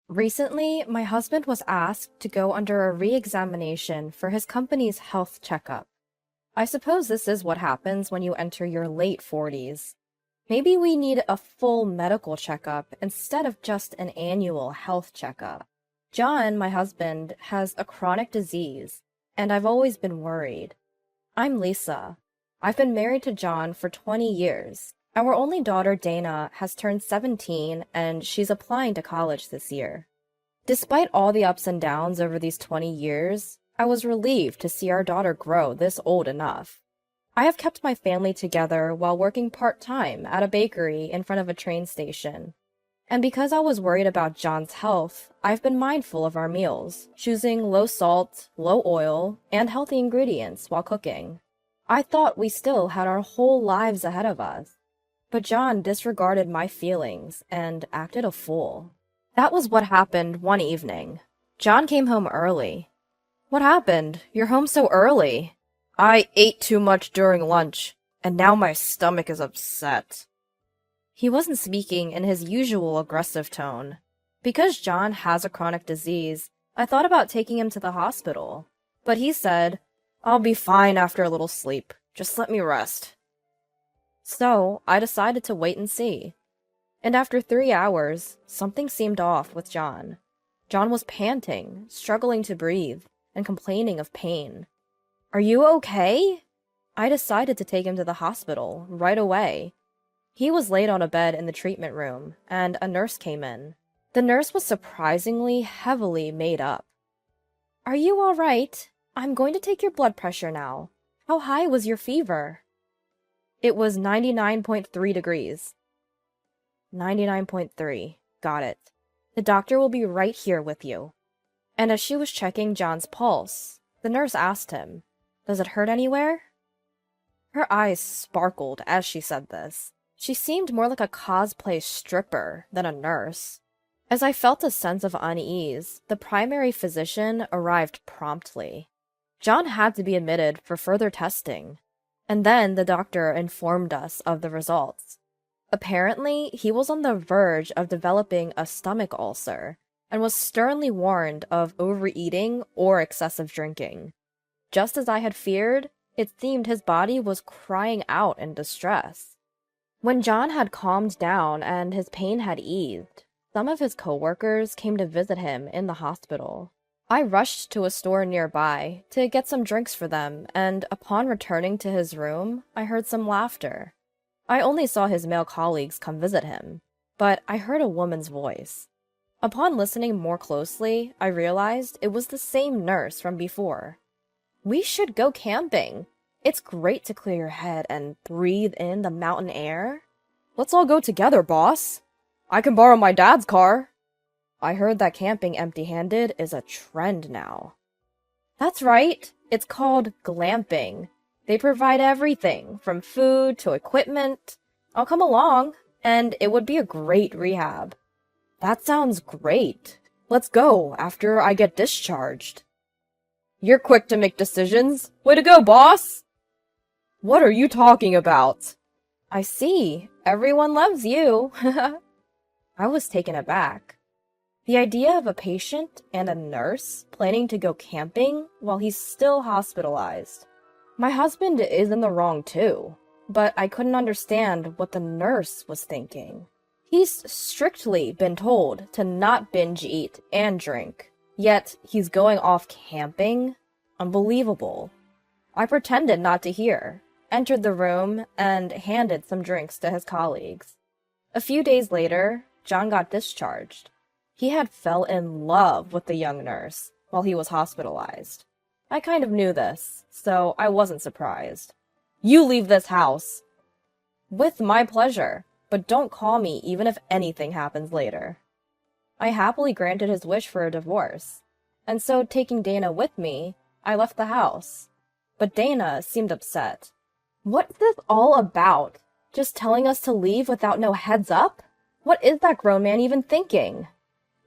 Recently, my husband was asked to go under a re-examination for his company's health checkup. I suppose this is what happens when you enter your late 40s. Maybe we need a full medical checkup instead of just an annual health checkup. John, my husband, has a chronic disease, and I've always been worried. I'm Lisa. I've been married to John for 20 years. Our only daughter, Dana, has turned 17 and she's applying to college this year. Despite all the ups and downs over these 20 years, I was relieved to see our daughter grow this old enough. I have kept my family together while working part-time at a bakery in front of a train station. And because I was worried about John's health, I've been mindful of our meals, choosing low salt, low oil, and healthy ingredients while cooking. I thought we still had our whole lives ahead of us. But John disregarded my feelings and acted a fool. That was what happened one evening. John came home early. What happened? You're home so early. I ate too much during lunch, and now my stomach is upset. He wasn't speaking in his usual aggressive tone. Because John has a chronic disease, I thought about taking him to the hospital. But he said, I'll be fine after a little sleep. Just let me rest. So, I decided to wait and see. And after 3 hours, something seemed off with John. John was panting, struggling to breathe, and complaining of pain. Are you okay? I decided to take him to the hospital right away. He was laid on a bed in the treatment room, and a nurse came in. The nurse was surprisingly heavily made up. Are you all right? I'm going to take your blood pressure now. How high was your fever? It was 99.3 degrees. 99.3. Got it. The doctor will be right here with you. And as she was checking John's pulse, the nurse asked him, Does it hurt anywhere? Her eyes sparkled as she said this. She seemed more like a cosplay stripper than a nurse. As I felt a sense of unease, the primary physician arrived promptly. John had to be admitted for further testing. And then the doctor informed us of the results. Apparently, he was on the verge of developing a stomach ulcer and was sternly warned of overeating or excessive drinking. Just as I had feared, it seemed his body was crying out in distress. When John had calmed down and his pain had eased, some of his coworkers came to visit him in the hospital. I rushed to a store nearby to get some drinks for them, and upon returning to his room, I heard some laughter. I only saw his male colleagues come visit him, but I heard a woman's voice. Upon listening more closely, I realized it was the same nurse from before. We should go camping. It's great to clear your head and breathe in the mountain air. Let's all go together, boss. I can borrow my dad's car. I heard that camping empty-handed is a trend now. That's right. It's called glamping. They provide everything, from food to equipment. I'll come along, and it would be a great rehab. That sounds great. Let's go after I get discharged. You're quick to make decisions. Way to go, boss! What are you talking about? I see. Everyone loves you. I was taken aback. The idea of a patient and a nurse planning to go camping while he's still hospitalized. My husband is in the wrong too, but I couldn't understand what the nurse was thinking. He's strictly been told to not binge eat and drink, yet he's going off camping? Unbelievable. I pretended not to hear, entered the room, and handed some drinks to his colleagues. A few days later, John got discharged. He had fell in love with the young nurse while he was hospitalized. I kind of knew this, so I wasn't surprised. You leave this house. With my pleasure, but don't call me even if anything happens later. I happily granted his wish for a divorce, and so taking Dana with me, I left the house. But Dana seemed upset. What's this all about? Just telling us to leave without no heads up? What is that grown man even thinking?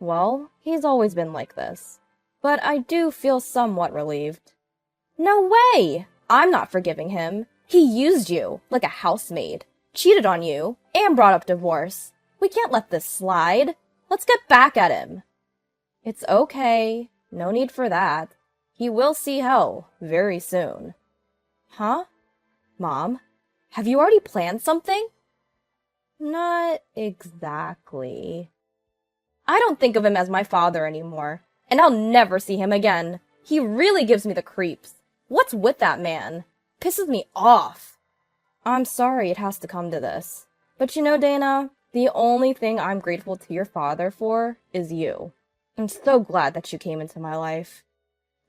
Well, he's always been like this. But I do feel somewhat relieved. No way! I'm not forgiving him. He used you, like a housemaid, cheated on you, and brought up divorce. We can't let this slide. Let's get back at him. It's okay. No need for that. He will see hell very soon. Huh? Mom, have you already planned something? Not exactly. I don't think of him as my father anymore, and I'll never see him again. He really gives me the creeps. What's with that man? Pisses me off. I'm sorry it has to come to this. But you know, Dana, the only thing I'm grateful to your father for is you. I'm so glad that you came into my life.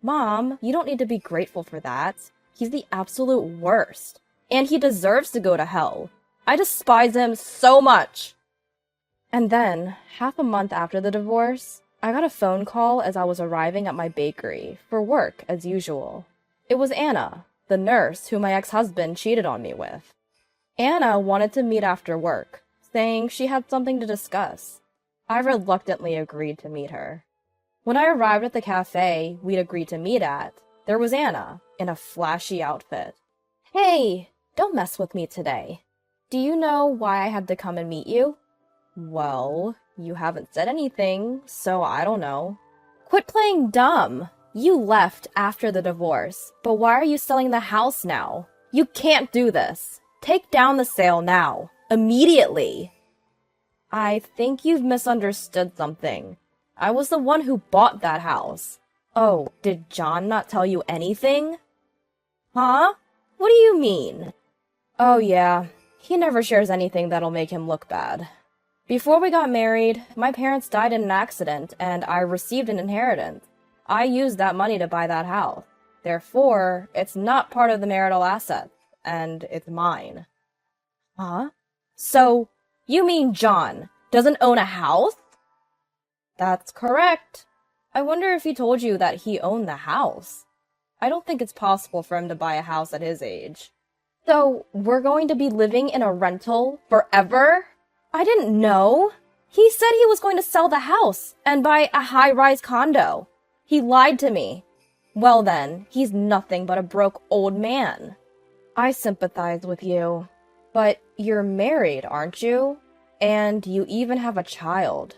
Mom, you don't need to be grateful for that. He's the absolute worst. And he deserves to go to hell. I despise him so much. And then, half a month after the divorce, I got a phone call as I was arriving at my bakery for work as usual. It was Anna, the nurse who my ex-husband cheated on me with. Anna wanted to meet after work, saying she had something to discuss. I reluctantly agreed to meet her. When I arrived at the cafe we'd agreed to meet at, there was Anna in a flashy outfit. Hey, don't mess with me today. Do you know why I had to come and meet you? Well, you haven't said anything, so I don't know. Quit playing dumb. You left after the divorce, but why are you selling the house now? You can't do this. Take down the sale now. Immediately. I think you've misunderstood something. I was the one who bought that house. Oh, did John not tell you anything? Huh? What do you mean? Oh yeah, he never shares anything that'll make him look bad. Before we got married, my parents died in an accident and I received an inheritance. I used that money to buy that house. Therefore, it's not part of the marital assets, and it's mine. Huh? So, you mean John doesn't own a house? That's correct. I wonder if he told you that he owned the house. I don't think it's possible for him to buy a house at his age. So, we're going to be living in a rental forever? I didn't know. He said he was going to sell the house and buy a high-rise condo. He lied to me. Well then, he's nothing but a broke old man. I sympathize with you. But you're married, aren't you? And you even have a child.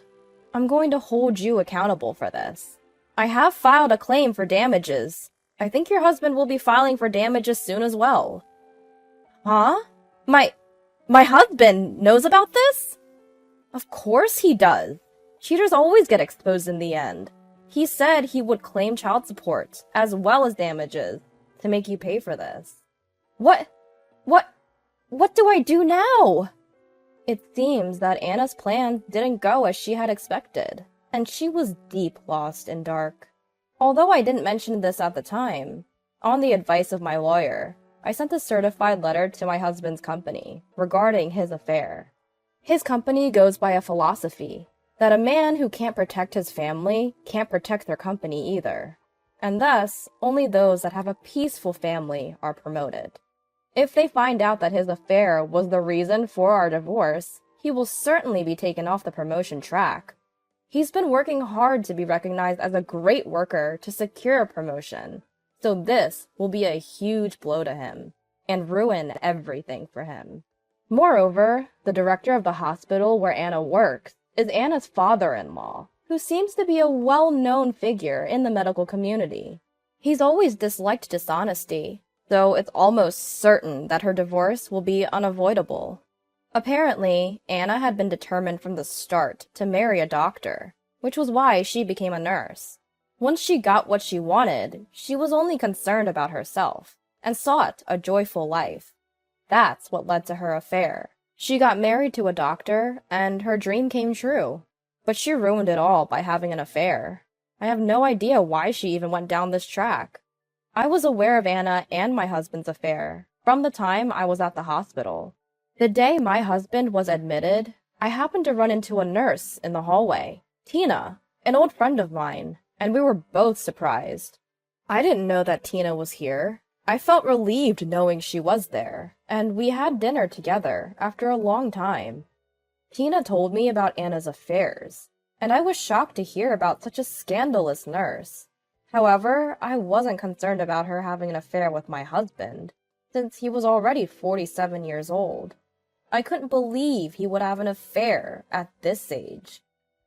I'm going to hold you accountable for this. I have filed a claim for damages. I think your husband will be filing for damages soon as well. Huh? My husband knows about this? Of course he does. Cheaters always get exposed in the end. He said he would claim child support, as well as damages, to make you pay for this. What do I do now? It seems that Anna's plans didn't go as she had expected, and she was deep lost in dark. Although I didn't mention this at the time, on the advice of my lawyer, I sent a certified letter to my husband's company regarding his affair. His company goes by a philosophy that a man who can't protect his family can't protect their company either, and thus only those that have a peaceful family are promoted. If they find out that his affair was the reason for our divorce, he will certainly be taken off the promotion track. He's been working hard to be recognized as a great worker to secure a promotion, so this will be a huge blow to him and ruin everything for him. Moreover, the director of the hospital where Anna works is Anna's father-in-law, who seems to be a well-known figure in the medical community. He's always disliked dishonesty, so it's almost certain that her divorce will be unavoidable. Apparently, Anna had been determined from the start to marry a doctor, which was why she became a nurse. Once she got what she wanted, she was only concerned about herself, and sought a joyful life. That's what led to her affair. She got married to a doctor, and her dream came true. But she ruined it all by having an affair. I have no idea why she even went down this track. I was aware of Anna and my husband's affair from the time I was at the hospital. The day my husband was admitted, I happened to run into a nurse in the hallway, Tina, an old friend of mine, and we were both surprised. I didn't know that Tina was here. I felt relieved knowing she was there, and we had dinner together after a long time. Tina told me about Anna's affairs, and I was shocked to hear about such a scandalous nurse. However, I wasn't concerned about her having an affair with my husband, since he was already 47 years old. I couldn't believe he would have an affair at this age.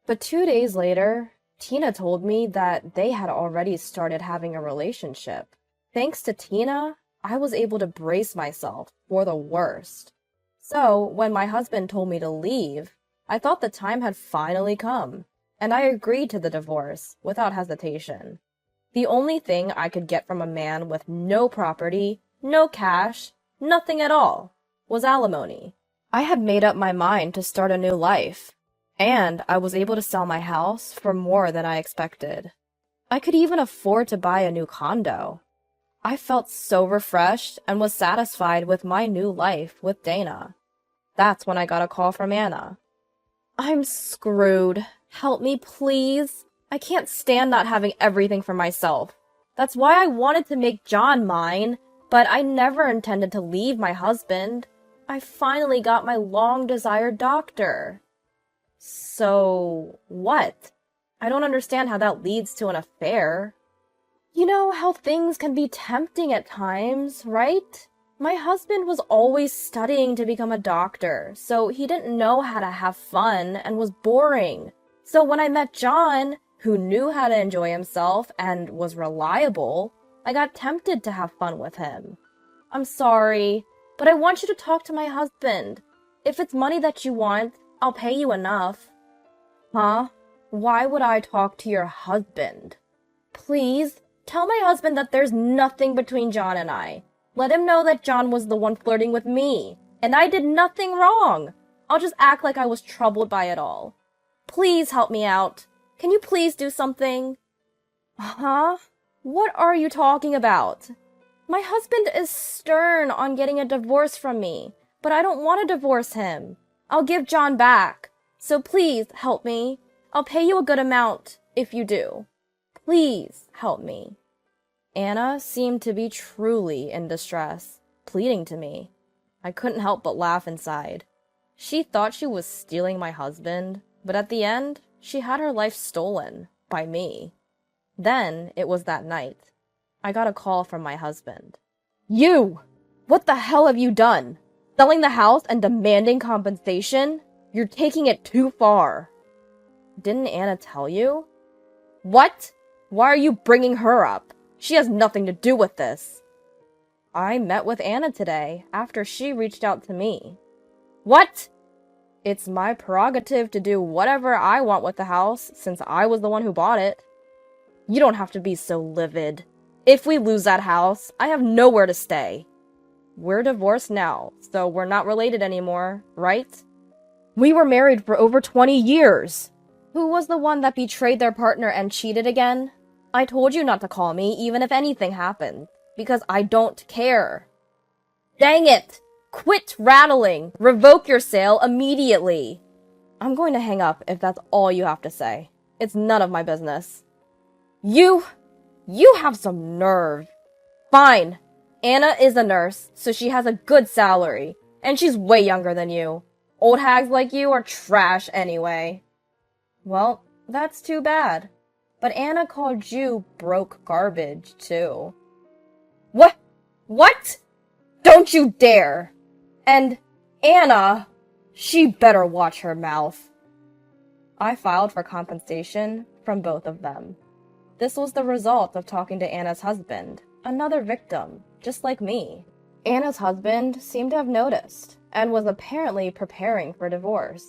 But 2 days later, Tina told me that they had already started having a relationship. Thanks to Tina, I was able to brace myself for the worst. So, when my husband told me to leave, I thought the time had finally come, and I agreed to the divorce without hesitation. The only thing I could get from a man with no property, no cash, nothing at all, was alimony. I had made up my mind to start a new life, and I was able to sell my house for more than I expected. I could even afford to buy a new condo. I felt so refreshed and was satisfied with my new life with Dana. That's when I got a call from Anna. I'm screwed. Help me, please. I can't stand not having everything for myself. That's why I wanted to make John mine, but I never intended to leave my husband. I finally got my long-desired doctor. So, what? I don't understand how that leads to an affair. You know how things can be tempting at times, right? My husband was always studying to become a doctor, so he didn't know how to have fun and was boring. So when I met John, who knew how to enjoy himself and was reliable, I got tempted to have fun with him. I'm sorry, but I want you to talk to my husband. If it's money that you want, I'll pay you enough. Huh? Why would I talk to your husband? Please, tell my husband that there's nothing between John and I. Let him know that John was the one flirting with me, and I did nothing wrong. I'll just act like I was troubled by it all. Please help me out. Can you please do something? Huh? What are you talking about? My husband is stern on getting a divorce from me, but I don't want to divorce him. I'll give John back. So please help me. I'll pay you a good amount if you do. Please help me. Anna seemed to be truly in distress, pleading to me. I couldn't help but laugh inside. She thought she was stealing my husband, but at the end, she had her life stolen by me. Then it was that night. I got a call from my husband. You! What the hell have you done? Selling the house and demanding compensation? You're taking it too far. Didn't Anna tell you? What? Why are you bringing her up? She has nothing to do with this. I met with Anna today after she reached out to me. What? It's my prerogative to do whatever I want with the house since I was the one who bought it. You don't have to be so livid. If we lose that house, I have nowhere to stay. We're divorced now, so we're not related anymore, right? We were married for over 20 years. Who was the one that betrayed their partner and cheated again? I told you not to call me even if anything happened, because I don't care. Dang it! Quit rattling! Revoke your sale immediately! I'm going to hang up if that's all you have to say. It's none of my business. You have some nerve. Fine. Anna is a nurse, so she has a good salary, and she's way younger than you. Old hags like you are trash anyway. Well, that's too bad. But Anna called you broke garbage, too. What? What? Don't you dare! And Anna, she better watch her mouth. I filed for compensation from both of them. This was the result of talking to Anna's husband, another victim, just like me. Anna's husband seemed to have noticed, and was apparently preparing for divorce.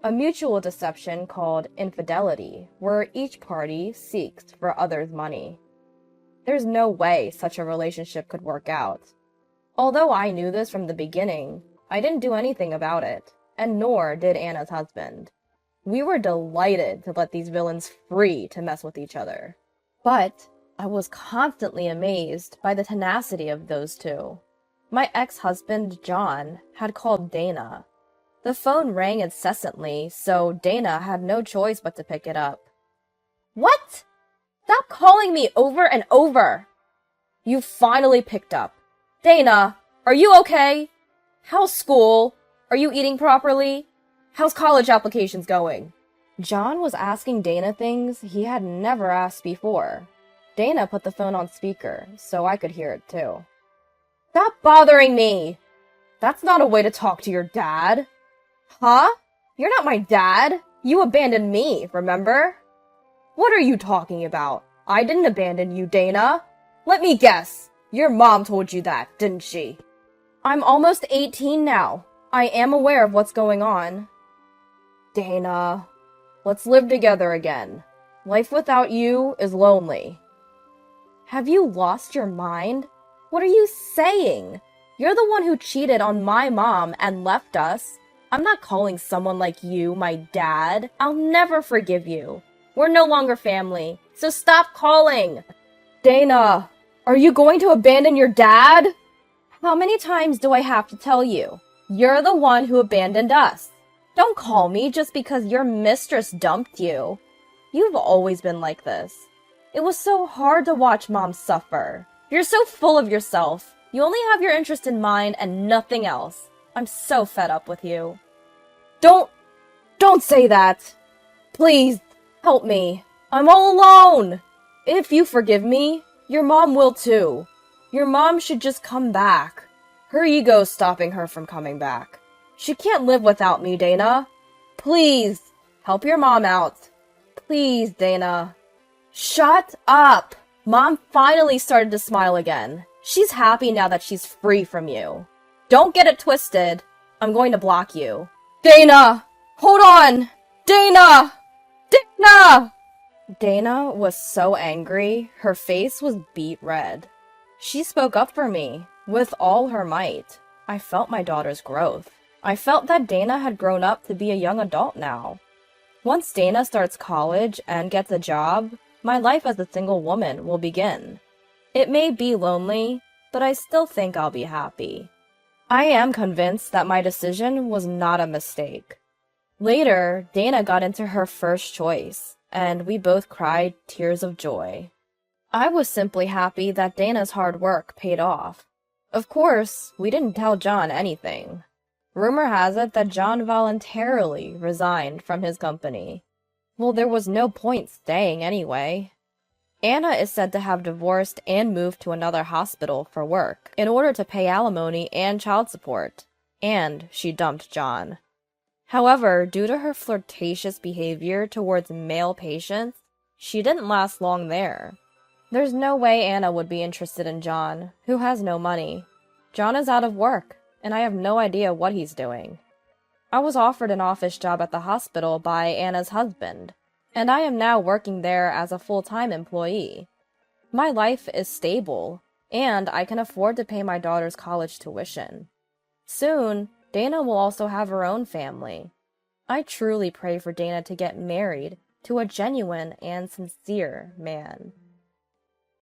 A mutual deception called infidelity, where each party seeks for others' money. There's no way such a relationship could work out. Although I knew this from the beginning, I didn't do anything about it, and nor did Anna's husband. We were delighted to let these villains free to mess with each other. But I was constantly amazed by the tenacity of those two. My ex-husband, John, had called Dana. The phone rang incessantly, so Dana had no choice but to pick it up. What? Stop calling me over and over! You finally picked up. Dana, are you okay? How's school? Are you eating properly? How's college applications going? John was asking Dana things he had never asked before. Dana put the phone on speaker, so I could hear it too. Stop bothering me! That's not a way to talk to your dad. Huh? You're not my dad. You abandoned me, remember? What are you talking about? I didn't abandon you, Dana. Let me guess. Your mom told you that, didn't she? I'm almost 18 now. I am aware of what's going on. Dana, let's live together again. Life without you is lonely. Have you lost your mind? What are you saying? You're the one who cheated on my mom and left us. I'm not calling someone like you my dad. I'll never forgive you. We're no longer family, so stop calling. Dana, are you going to abandon your dad? How many times do I have to tell you? You're the one who abandoned us. Don't call me just because your mistress dumped you. You've always been like this. It was so hard to watch Mom suffer. You're so full of yourself. You only have your interest in mind and nothing else. I'm so fed up with you. Don't say that. Please, help me. I'm all alone. If you forgive me, your mom will too. Your mom should just come back. Her ego's stopping her from coming back. She can't live without me, Dana. Please, help your mom out. Please, Dana. Shut up! Mom finally started to smile again. She's happy now that she's free from you. Don't get it twisted. I'm going to block you. Dana! Hold on! Dana! Dana! Dana was so angry, her face was beet red. She spoke up for me, with all her might. I felt my daughter's growth. I felt that Dana had grown up to be a young adult now. Once Dana starts college and gets a job, my life as a single woman will begin. It may be lonely, but I still think I'll be happy. I am convinced that my decision was not a mistake. Later, Dana got into her first choice, and we both cried tears of joy. I was simply happy that Dana's hard work paid off. Of course, we didn't tell John anything. Rumor has it that John voluntarily resigned from his company. Well, there was no point staying anyway. Anna is said to have divorced and moved to another hospital for work in order to pay alimony and child support, and she dumped John. However, due to her flirtatious behavior towards male patients, she didn't last long there. There's no way Anna would be interested in John, who has no money. John is out of work, and I have no idea what he's doing. I was offered an office job at the hospital by Anna's husband, and I am now working there as a full-time employee. My life is stable, and I can afford to pay my daughter's college tuition. Soon, Dana will also have her own family. I truly pray for Dana to get married to a genuine and sincere man.